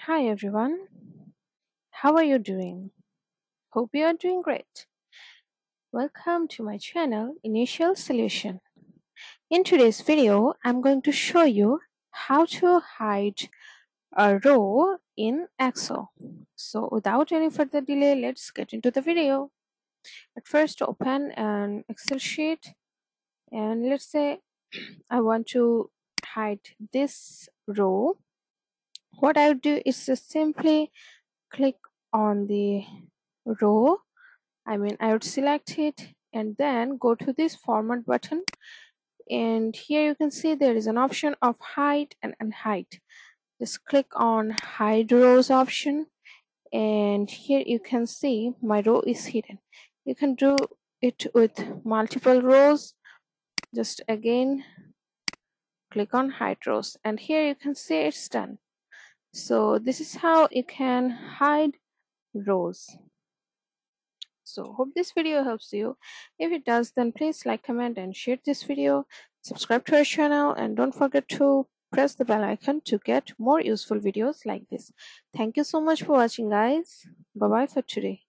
Hi everyone, how are you doing? Hope you are doing great. Welcome to my channel Initial Solution. In today's video, I'm going to show you how to hide a row in Excel. So without any further delay, let's get into the video. At first, open an Excel sheet and let's say I want to hide this row. What I would do is just simply click on the row. I would select it and then go to this format button, and here you can see there is an option of hide and unhide. Just click on hide rows option, and here you can see my row is hidden. You can do it with multiple rows. Just again click on hide rows, and here you can see it's done. So this is how you can hide rows. So hope this video helps you. If it does, then please like, comment and share this video. Subscribe to our channel and don't forget to press the bell icon to get more useful videos like this. Thank you so much for watching, guys. Bye bye for today.